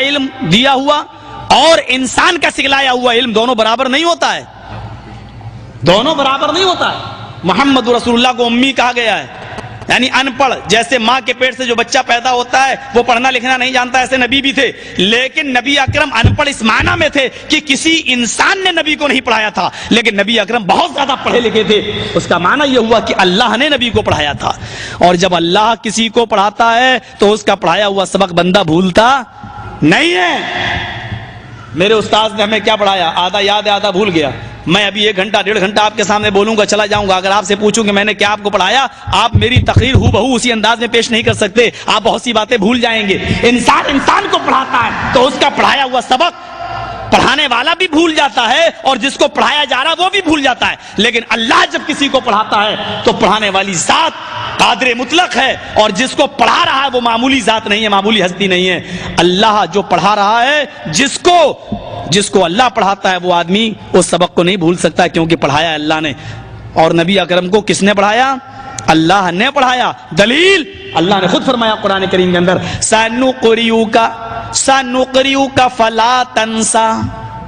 علم دیا ہوا اور انسان کا سکھلایا ہوا علم دونوں برابر نہیں ہوتا ہے، دونوں برابر نہیں ہوتا ہے۔ محمد رسول اللہ کو امی کہا گیا ہے، یعنی ان پڑھ، جیسے ماں کے پیٹ سے جو بچہ پیدا ہوتا ہے وہ پڑھنا لکھنا نہیں جانتا، ایسے نبی بھی تھے، لیکن نبی اکرم ان پڑھ اس معنی میں تھے کہ کسی انسان نے نبی کو نہیں پڑھایا تھا، لیکن نبی اکرم بہت زیادہ پڑھے لکھے تھے۔ اس کا معنی یہ ہوا کہ اللہ نے نبی کو پڑھایا تھا، اور جب اللہ کسی کو پڑھاتا ہے تو اس کا پڑھایا ہوا سبق بندہ بھولتا نہیں ہے۔ میرے استاذ نے ہمیں کیا پڑھایا، آدھا یاد ہے آدھا بھول گیا۔ میں ابھی 1 گھنٹہ 1.5 گھنٹہ آپ کے سامنے بولوں گا، چلا جاؤں گا، اگر آپ سے پوچھوں کہ میں نے کیا آپ کو پڑھایا، آپ میری تقریر ہو بہو اسی انداز میں پیش نہیں کر سکتے، آپ بہت سی باتیں بھول جائیں گے۔ انسان کو پڑھاتا ہے تو اس کا پڑھایا ہوا سبق پڑھانے والا بھی بھول جاتا ہے اور جس کو پڑھایا جا رہا وہ بھی بھول جاتا ہے، لیکن اللہ جب کسی کو پڑھاتا ہے تو پڑھانے والی ذات قادر مطلق ہے، اور جس کو پڑھا رہا ہے وہ معمولی ذات نہیں ہے، معمولی ہستی نہیں ہے۔ اللہ جو پڑھا رہا ہے، جس کو اللہ پڑھاتا ہے وہ آدمی اس سبق کو نہیں بھول سکتا، کیونکہ پڑھایا ہے اللہ نے۔ اور نبی اکرم کو کس نے پڑھایا؟ اللہ نے پڑھایا۔ دلیل اللہ نے خود فرمایا قرآن کریم کے اندر، سَنُقْرِئُكَ فَلَا تَنْسَى،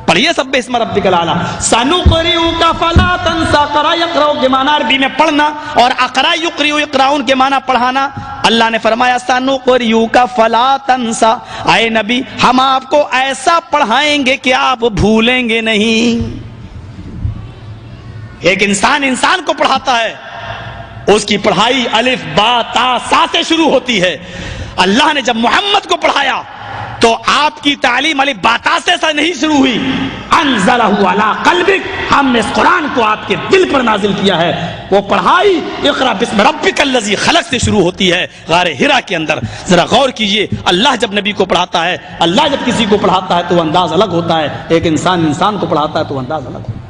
پڑھیے سب اسم ربک الاعلیٰ، سَنُقْرِئُكَ فَلَا تَنْسَى، قرأ یقرأ کے معنی عربی میں پڑھنا، اور اقرأ یقرأ یقرؤون کے معنی پڑھانا۔ اللہ نے فرمایا سَنُقْرِئُكَ فَلَا تَنْسَى، اے نبی ہم آپ کو ایسا پڑھائیں گے کہ آپ بھولیں گے نہیں۔ ایک انسان کو پڑھاتا ہے، اس کی پڑھائی الف با تا سا سے شروع ہوتی ہے۔ اللہ نے جب محمد کو پڑھایا تو آپ کی تعلیم الف با تا سے نہیں شروع ہوئی، انزلہ علی قلبک، ہم نے اس قرآن کو آپ کے دل پر نازل کیا ہے۔ وہ پڑھائی اقرأ بسم ربک الذی خلق سے شروع ہوتی ہے غار حرا کے اندر۔ ذرا غور کیجئے، اللہ جب نبی کو پڑھاتا ہے، اللہ جب کسی کو پڑھاتا ہے تو انداز الگ ہوتا ہے، ایک انسان کو پڑھاتا ہے تو انداز الگ ہوتا ہے۔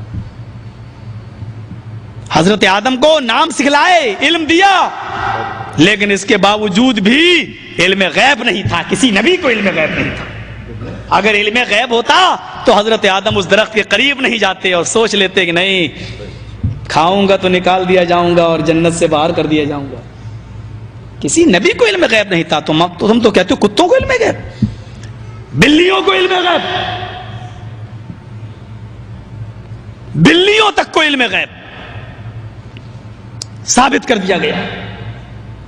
حضرت آدم کو نام سکھلائے، علم دیا، لیکن اس کے باوجود بھی علم غیب نہیں تھا، کسی نبی کو علم غیب نہیں تھا۔ اگر علم غیب ہوتا تو حضرت آدم اس درخت کے قریب نہیں جاتے اور سوچ لیتے کہ نہیں کھاؤں گا تو نکال دیا جاؤں گا اور جنت سے باہر کر دیا جاؤں گا۔ کسی نبی کو علم غیب نہیں تھا۔ تم تو کہتے ہو کتوں کو علم غیب، بلیوں کو علم غیب، بلیوں تک کو علم غیب ثابت کر دیا گیا،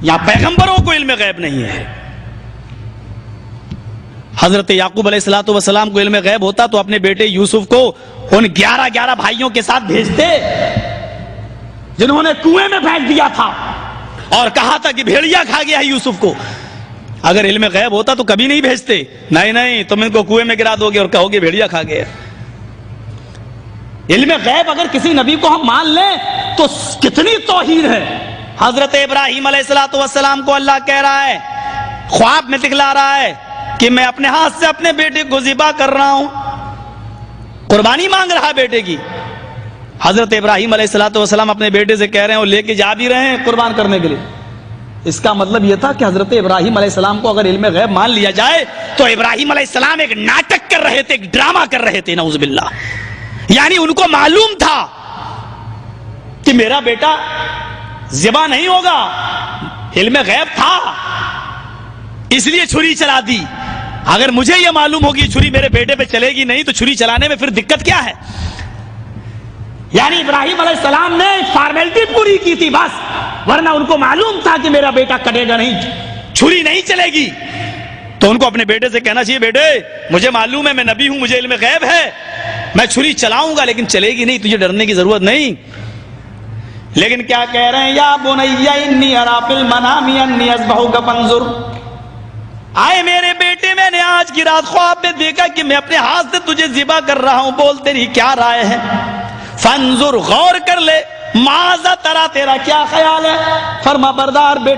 یا پیغمبروں کو علم غیب نہیں ہے۔ حضرت یعقوب علیہ الصلوۃ والسلام کو علم غیب ہوتا تو اپنے بیٹے یوسف کو ان 11 بھائیوں کے ساتھ بھیجتے جنہوں نے کنویں میں پھینک دیا تھا اور کہا تھا کہ بھیڑیا کھا گیا ہے یوسف کو۔ اگر علم غیب ہوتا تو کبھی نہیں بھیجتے، نہیں تم ان کو کنویں میں گرا دو گے اور کہو گے بھیڑیا کھا گیا۔ علم غیب اگر کسی نبی کو ہم مان لیں تو کتنی توہین ہے۔ حضرت ابراہیم علیہ الصلوۃ والسلام کو اللہ کہہ رہا ہے، خواب میں دکھلا رہا ہے کہ میں اپنے ہاتھ سے اپنے بیٹے کو ذبح کر رہا ہوں، قربانی مانگ رہا ہے بیٹے کی۔ حضرت ابراہیم علیہ الصلوۃ والسلام اپنے بیٹے سے کہہ رہے ہیں اور لے کے جا بھی رہے ہیں قربان کرنے کے لیے۔ اس کا مطلب یہ تھا کہ حضرت ابراہیم علیہ السلام کو اگر علم غیب مان لیا جائے تو ابراہیم علیہ السلام ایک ناٹک کر رہے تھے، ایک ڈرامہ کر رہے تھے، نعوذ باللہ۔ یعنی ان کو معلوم تھا کہ میرا بیٹا ذبح نہیں ہوگا، علم غیب تھا اس لیے چھری چلا دی۔ اگر مجھے یہ معلوم ہوگی چھری میرے بیٹے پہ چلے گی نہیں تو چھری چلانے میں پھر دقت کیا ہے؟ یعنی ابراہیم علیہ السلام نے فارمیلٹی پوری کی تھی بس، ورنہ ان کو معلوم تھا کہ میرا بیٹا کٹے گا نہیں، چھری نہیں چلے گی۔ تو ان کو اپنے بیٹے سے کہنا چاہیے، بیٹے مجھے معلوم ہے میں نبی ہوں، مجھے علم غیب ہے، میں چھری چلاؤں گا لیکن چلے گی نہیں، تجھے ڈرنے کی ضرورت نہیں۔ لیکن کیا کہہ رہے ہیں، یا بنی انی اری فی المنام انی اذبحک فانظر، آئے میرے بیٹے میں نے آج کی رات خواب میں دیکھا کہ میں اپنے ہاتھ سے تجھے ذبح کر رہا ہوں، بول تیری کیا رائے ہے؟ فانظر، غور کر لے، ماذا ترا، تیرا کیا خیال ہے؟ فرما بردار بیٹے